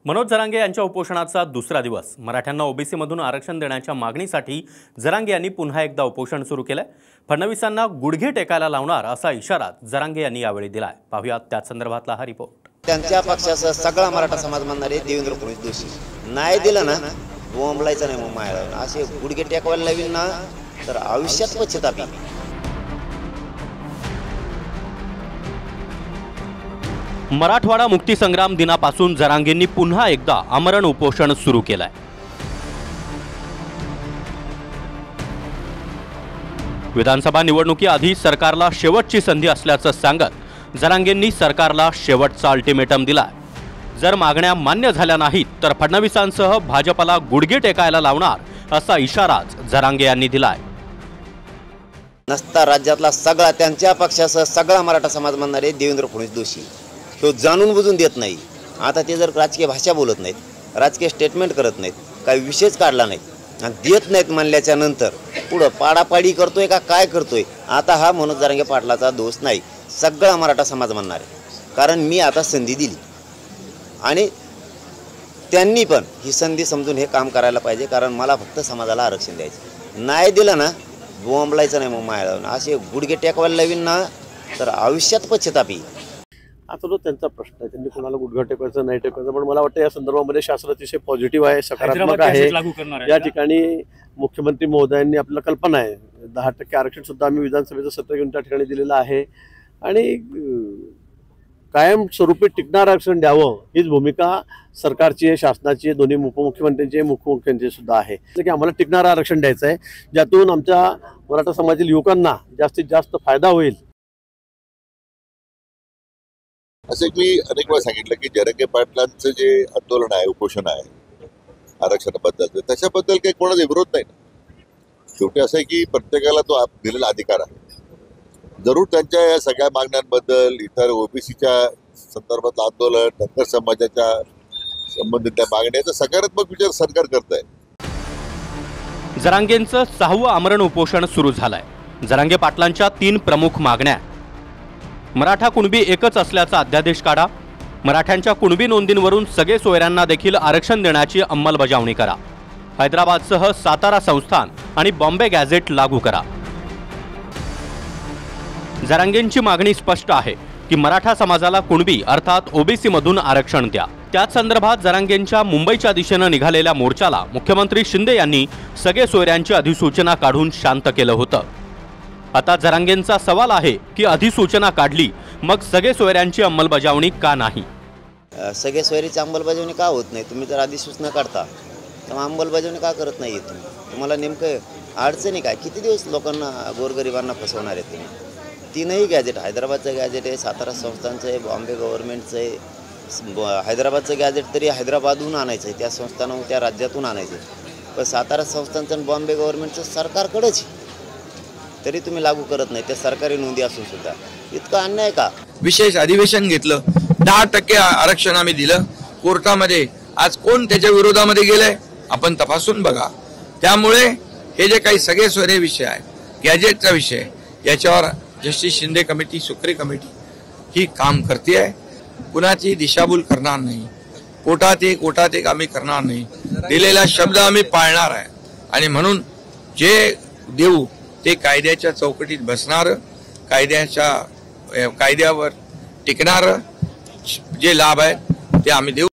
मनोज जरांगे यांच्या उपोषणाचा दुसरा दिवस. मराठ्यांना ओबीसी मधून आरक्षण देण्याच्या मागणीसाठी जरांगे यांनी पुन्हा एकदा उपोषण सुरू केलंय. फडणवीसांना गुडघे टेकायला लावणार असा इशारा जरांगे यांनी यावेळी दिलाय. पाहूयात त्या संदर्भातला हा रिपोर्ट. त्यांच्या पक्षाचा सगळा मराठा समाज म्हणणारे देवेंद्र फडणवीस दोषी. नाही दिलं ना बोंबलायचं नाही, मग मायाला असे गुडघे टेकवायला लावील ना तर आयुष्यात पश्चाताप येईल. मराठवाडा मुक्तीसंग्राम दिनापासून जरांगेंनी पुन्हा एकदा आमरण उपोषण सुरू केलंय. विधानसभा निवडणुकीआधी सरकारला शेवटची संधी असल्याचं सांगत जरांगेंनी सरकारला शेवटचा अल्टिमेटम दिलाय. जर मागण्या मान्य झाल्या नाहीत तर फडणवीसांसह भाजपला गुडघे टेकायला लावणार असा इशाराच जरांगे यांनी दिलाय. नसता राज्यातला सगळा त्यांच्या पक्षाचा सगळा मराठा समाज म्हणणारे देवेंद्र फडणवीस दोषी. तो जाणून बुजून देत नाही. आता ते जर राजकीय भाषा बोलत नाहीत, राजकीय स्टेटमेंट करत नाहीत, काही विषयच काढला नाही आणि देत नाहीत म्हणल्याच्या नंतर पुढं पाडापाडी करतोय का काय करतोय. आता हा मनोज जरांगे पाटलाचा दोष नाही, सगळा मराठा समाज म्हणणार आहे. कारण मी आता संधी दिली आणि त्यांनी पण ही संधी समजून हे काम करायला पाहिजे. कारण मला फक्त समाजाला आरक्षण द्यायचं. नाही दिलं ना बोंबलायचं नाही, मग मायाला असे गुडघे टेकवायला लावीन ना तर आयुष्यात पश्चाताप येईल. आता तो त्यांचा प्रश्न आहे, त्यांनी कोणाला गुडघा टेकवायचं नाही टेकवायचं. पण मला वाटतं या संदर्भामध्ये शासन अतिशय पॉझिटिव्ह आहे, सकारात्मक आहे. या ठिकाणी मुख्यमंत्री महोदयांनी आपल्याला कल्पना आहे 10% आरक्षण सुद्धा आम्ही विधानसभेचं सत्र घेऊन त्या ठिकाणी दिलेलं आहे आणि कायमस्वरूपी टिकणारं आरक्षण द्यावं हीच भूमिका सरकारची आहे, शासनाची आहे, दोन्ही उपमुख्यमंत्र्यांची आहे, मुख्यमंत्र्यांची सुद्धा आहे. की आम्हाला टिकणारं आरक्षण द्यायचं आहे ज्यातून आमच्या मराठा समाजातील युवकांना जास्तीत जास्त फायदा होईल. असं मी अनेक वेळा सांगितलं की जरांगे पाटलांचं जे आंदोलन आहे, उपोषण आहे आरक्षणाबद्दल, त्याच्याबद्दल काही कोणाचा विरोध नाही ना. शेवटी असं आहे की प्रत्येकाला तो दिलेला अधिकार आहे. जरूर त्यांच्या या सगळ्या मागण्यांबद्दल, इतर ओबीसीच्या संदर्भातलं आंदोलन, धनगर समाजाच्या संबंधित त्या मागण्याचा सकारात्मक विचार सरकार करत आहे. जरांगेंचं 6वं आमरण उपोषण सुरू झालंय. जरांगे पाटलांच्या 3 प्रमुख मागण्या: मराठा कुणबी एकच असल्याचा अध्यादेश काढा, मराठ्यांच्या कुणबी नोंदींवरून सगळे सोयऱ्यांना देखील आरक्षण देण्याची अंमलबजावणी करा, हैदराबादसह सातारा संस्थान आणि बॉम्बे गॅझेट लागू करा. जरांगेंची मागणी स्पष्ट आहे की मराठा समाजाला कुणबी अर्थात ओबीसी मधून आरक्षण द्या. त्याच संदर्भात जरांगेंच्या मुंबईच्या दिशेनं निघालेल्या मोर्चाला मुख्यमंत्री शिंदे यांनी सगळे सोयऱ्यांची अधिसूचना काढून शांत केलं होतं. आता जरांगेंचा सवाल आहे की अधिसूचना काढली मग सगळे सोयऱ्यांची अंमलबजावणी का नाही. सगळे सोयरीची अंमलबजावणी का होत नाही? तुम्ही जर अधिसूचना काढता तर अंमलबजावणी का करत नाही तुम्ही? तुम्हाला नेमकं अडचणी काय? किती दिवस लोकांना गोरगरिबांना फसवणार आहेत तुम्ही? 3ही गॅजेट, हैदराबादचं गॅजेट आहे, सातारा संस्थांचं आहे, बॉम्बे गव्हर्नमेंटचं आहे. हैदराबादचं गॅजेट तरी हैदराबादहून आणायचं आहे, त्या संस्थानं त्या राज्यातून आणायचं आहे. पण सातारा संस्थांचं आणि बॉम्बे गव्हर्नमेंटचं सरकारकडेच, तरी तुम्ही लागू करत नाही. त्या सरकारी नोंदी असून सुद्धा इतका अन्याय का? विशेष अधिवेशन घेतलं, 10% आरक्षण आम्ही दिलं कोर्टामध्ये. आज कोण त्याच्या विरोधामध्ये गेलंय आपण तपासून बघा. त्यामुळे हे जे काही सगळे सोयरे विषय आहे, गॅजेटचा विषय, याच्यावर justice Shinde committee, Sukre committee ही काम करते आहे. कुणाची दिशाभूल करणार नाही. कोर्टात एक आम्ही करणार नाही. दिलेला शब्द आम्ही पाळणार आहे आणि म्हणून जे देऊ ते कायद्याच्या चौकटीत बसणार, कायद्यावर टिकणार जे लाभ आहेत ते आम्ही देऊ.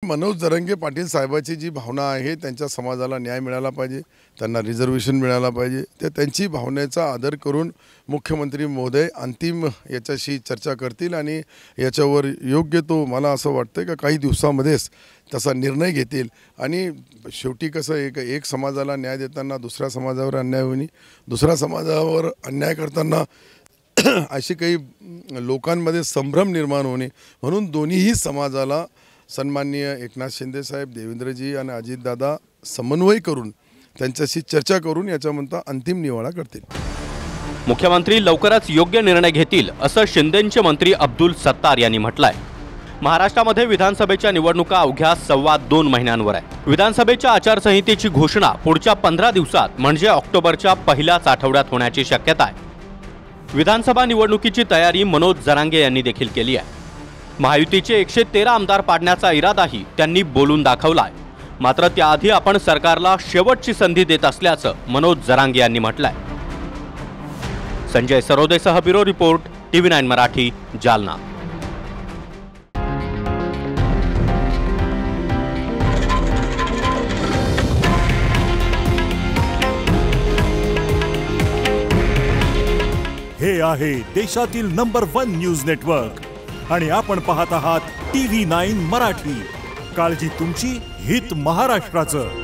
मनोज जरांगे पाटील साहेबांची जी भावना आहे, त्यांच्या समाजाला न्याय मिळाला पाहिजे, त्यांना रिझर्वेशन मिळाला पाहिजे, ते त्यांची भावनेचा आदर करून मुख्यमंत्री महोदय अंतिम याच्याशी चर्चा करतील आणि याच्यावर योग्य तो, मला असं वाटतं का काही दिवसामध्येच तसा निर्णय घेतील. आणि शेवटी कसं एक समाजाला न्याय देताना दुसऱ्या समाजावर अन्याय होणे, दुसऱ्या समाजावर अन्याय करताना अशी काही लोकांमध्ये संभ्रम निर्माण होणे, म्हणून दोन्हीही समाजाला सन्माननीय एकनाथ शिंदे साहेब, देवेंद्रजी आणि अजितदादा समन्वय करून त्यांच्याशी चर्चा करून याच्यानंतर अंतिम निवाडा करतील. मुख्यमंत्री लवकरच योग्य निर्णय घेतील असं शिंदेंचे मंत्री अब्दुल सत्तार यांनी म्हटलंय. महाराष्ट्रामध्ये विधानसभेच्या निवडणुका अवघ्या 2.25 महिन्यांवर आहे. विधानसभेच्या आचारसंहितेची घोषणा पुढच्या 15 दिवसात म्हणजे ऑक्टोबरच्या पहिल्याच आठवड्यात होण्याची शक्यता आहे. विधानसभा निवडणुकीची तयारी मनोज जरांगे यांनी देखील केली आहे. महायुतीचे 113 आमदार पाडण्याचा इरादाही त्यांनी बोलून दाखवलाय. मात्र त्याआधी आपण सरकारला शेवटची संधी देत असल्याचं मनोज जरांगे यांनी म्हटलंय. संजय सरोदेसह bureau report, TV9 Marathi, Jalna. हे आहे देशातील नंबर 1 न्यूज नेटवर्क आणि आपण पाहत आहात TV9 मराठी. काळजी तुमची, हित महाराष्ट्राचं.